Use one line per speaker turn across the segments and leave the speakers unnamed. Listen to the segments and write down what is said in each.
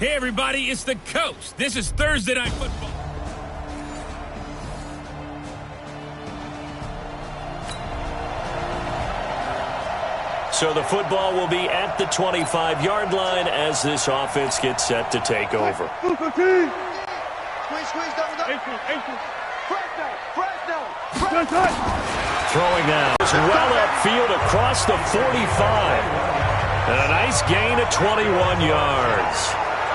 Hey, everybody, it's the Coach. This is Thursday Night Football.
So the football will be at the 25-yard line as this offense gets set to take over.
Squeeze, double. Fresh down.
Throwing now. Well upfield across the 45. And a nice gain of 21 yards.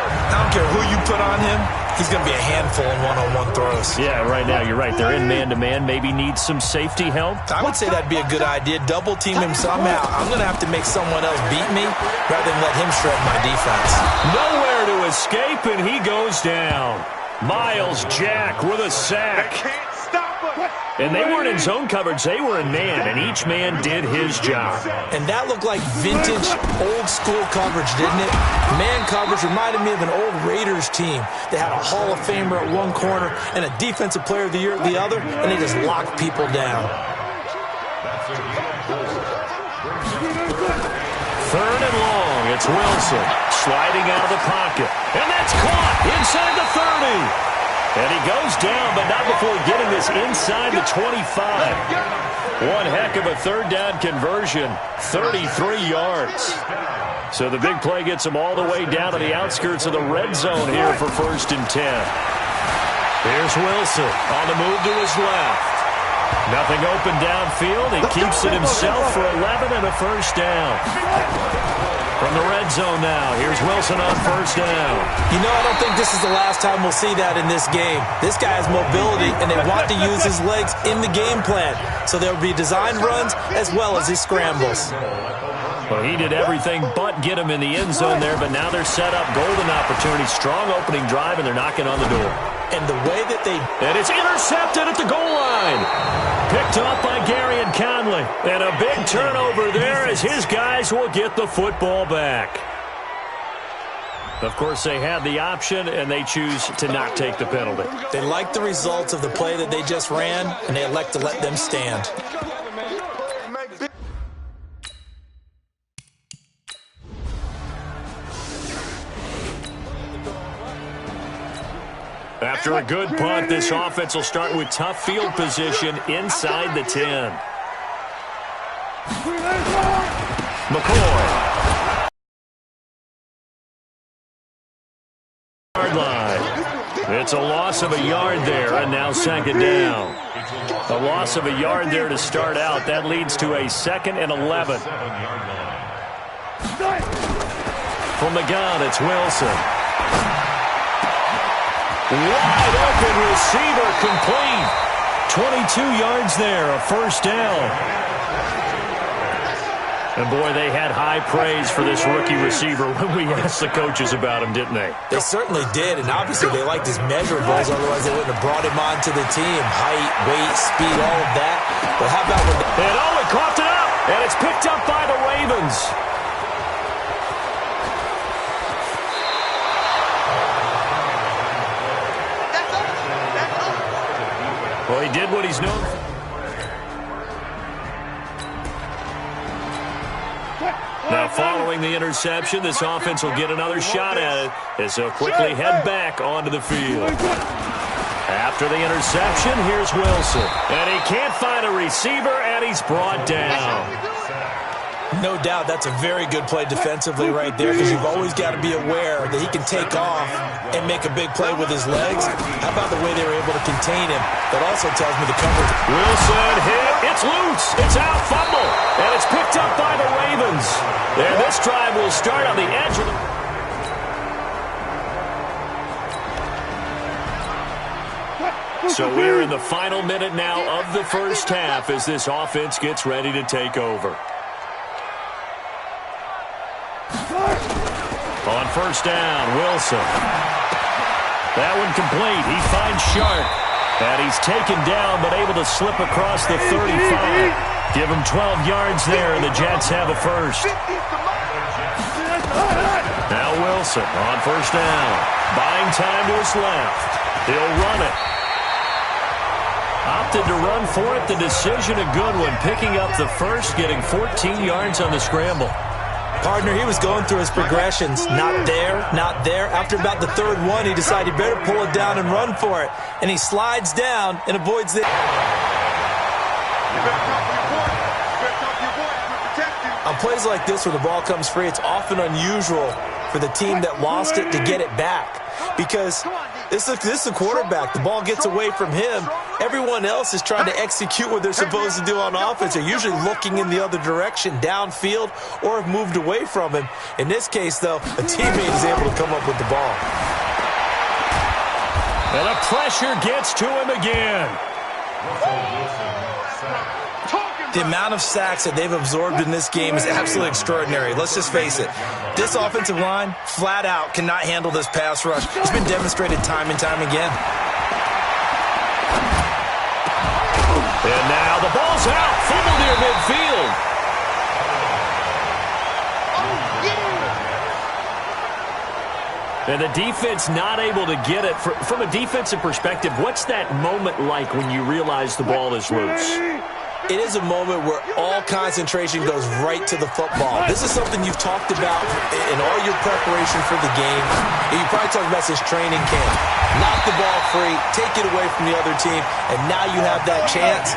I don't care who you put on him, he's going to be a handful in one-on-one throws.
Yeah, right now, you're right. They're in man-to-man. Maybe needs some safety help.
I would say that'd be a good idea. Double team him somehow. I'm going to have to make someone else beat me rather than let him shred my defense.
Nowhere to escape, and he goes down. Miles Jack with a sack. And they weren't in zone coverage. They were in man, and each man did his job.
And that looked like vintage, old-school coverage, didn't it? Man coverage reminded me of an old Raiders team. They had a Hall of Famer at one corner and a Defensive Player of the Year at the other, and they just locked people down.
Third and long. It's Wilson sliding out of the pocket. And that's caught inside the 30. And he goes down, but not before getting this inside the 25. One heck of a third down conversion, 33 yards. So the big play gets him all the way down to the outskirts of the red zone here for 1st and 10. Here's Wilson on the move to his left. Nothing open downfield. He keeps it himself for 11 and a first down. From the red zone now, here's Wilson on 1st down.
You know, I don't think this is the last time we'll see that in this game. This guy has mobility, and they want to use his legs in the game plan. So there will be designed runs as well as his scrambles.
Well, he did everything but get him in the end zone there, but now they're set up. Golden opportunity, strong opening drive, and they're knocking on the door.
And the way that they...
And it's intercepted at the goal line. Picked off by Gary and Conley. And a big turnover there as his guys will get the football back. Of course, they had the option, and they choose to not take the penalty.
They like the results of the play that they just ran, and they elect to let them stand.
After a good punt, this offense will start with tough field position inside the 10. McCoy. Yard line. It's a loss of a yard there, and now 2nd down. A loss of a yard there to start out. That leads to a 2nd and 11. From the gun, it's Wilson. Wide open receiver complete. 22 yards there, a first down. And boy, they had high praise for this rookie receiver when we asked the coaches about him, didn't they?
They certainly did, and obviously they liked his measurables, otherwise they wouldn't have brought him onto the team. Height, weight, speed, all of that. But how about when...
And oh, it coughed it up, and it's picked up by the Ravens. Well, he did what he's known for. Now, following the interception, this offense will get another shot at it as they'll quickly head back onto the field. After the interception, here's Wilson. And he can't find a receiver, and he's brought down.
No doubt that's a very good play defensively right there, because you've always got to be aware that he can take off and make a big play with his legs. How about the way they were able to contain him? That also tells me the coverage.
Wilson hit. It's loose. It's out. Fumble. And it's picked up by the Ravens. And this drive will start on the edge of the... So we're in the final minute now of the first half as this offense gets ready to take over. On 1st down, Wilson. That one complete. He finds Sharp. And he's taken down but able to slip across the 35. Give him 12 yards there, and the Jets have a first. Now Wilson on 1st down. Buying time to his left. He'll run it. Opted to run for it. The decision a good one. Picking up the first, getting 14 yards on the scramble.
Partner, he was going through his progressions. Not there, not there. After about the third one, he decided he better pull it down and run for it. And he slides down and avoids the... On plays like this where the ball comes free, it's often unusual for the team that lost it to get it back. Because this is a quarterback. The ball gets away from him. Everyone else is trying to execute what they're supposed to do on offense. They're usually looking in the other direction, downfield, or have moved away from him. In this case, though, a teammate is able to come up with the ball.
And the pressure gets to him again.
The amount of sacks that they've absorbed in this game is absolutely extraordinary. Let's just face it. This offensive line, flat out, cannot handle this pass rush. It's been demonstrated time and time again.
And now the ball's out. Fumble near midfield. And the defense not able to get it. From a defensive perspective, what's that moment like when you realize the ball is loose?
It is a moment where all concentration goes right to the football. This is something you've talked about in all your preparation for the game. You probably talked about this training camp. Knock the ball free, take it away from the other team, and now you have that chance.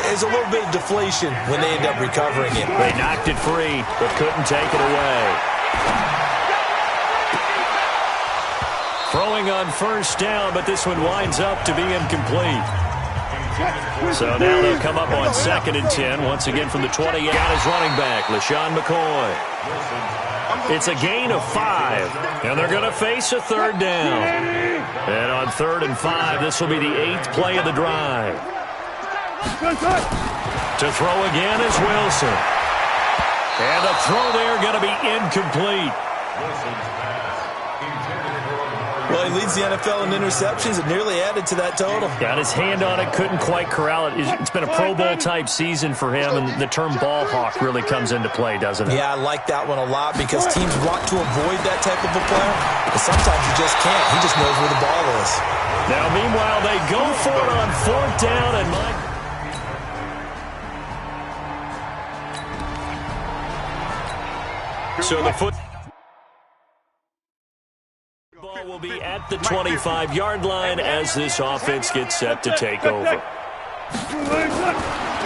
There's a little bit of deflation when they end up recovering it.
They knocked it free, but couldn't take it away. Throwing on first down, but this one winds up to be incomplete. So now they'll come up on 2nd and 10. Once again from the 20. Got his running back, LaShawn McCoy. It's a gain of 5. And they're going to face a 3rd down. And on 3rd and 5, this will be the 8th play of the drive. To throw again is Wilson. And the throw there going to be incomplete.
Well, he leads the NFL in interceptions and nearly added to that total.
Got his hand on it, couldn't quite corral it. It's been a Pro Bowl-type season for him, and the term ball hawk really comes into play, doesn't it?
Yeah, I like that one a lot because teams want to avoid that type of a player, but sometimes you just can't. He just knows where the ball is.
Now, meanwhile, they go for it on 4th down, and so the football will be at the 25-yard line as this offense gets set to take over.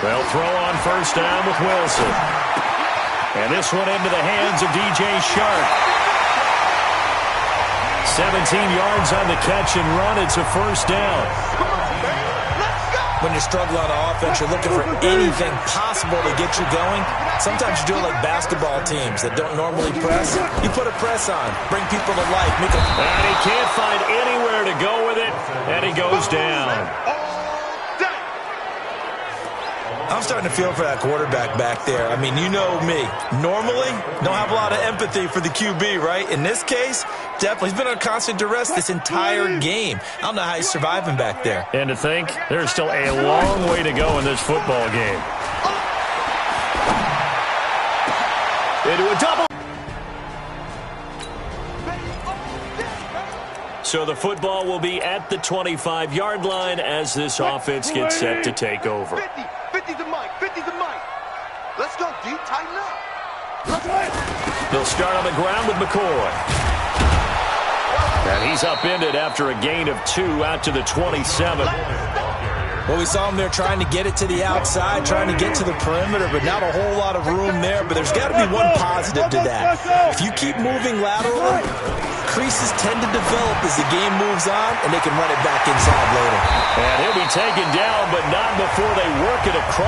They'll throw on first down with Wilson. And this one into the hands of DJ Shark. 17 yards on the catch and run. It's a first down.
When you're struggling on offense, you're looking for anything possible to get you going. Sometimes you do it like basketball teams that don't normally press. You put a press on, bring people to life. And
he can't find anywhere to go with it, and he goes down.
I'm starting to feel for that quarterback back there. I mean, you know me. Normally, don't have a lot of empathy for the QB, right? In this case, definitely. He's been on constant duress this entire game. I don't know how he's surviving back there.
And to think, there's still a long way to go in this football game. Into a double. So the football will be at the 25-yard line as this offense gets set to take over.
50 to Mike. Let's go, D. Tighten up.
They'll start on the ground with McCoy. And he's upended after a gain of 2 out to the 27.
Well, we saw him there trying to get it to the outside, trying to get to the perimeter, but not a whole lot of room there. But there's got to be one positive to that. If you keep moving laterally, creases tend to develop as the game moves on, and they can run it back inside later.
And he'll be taken down, but not before they work it across.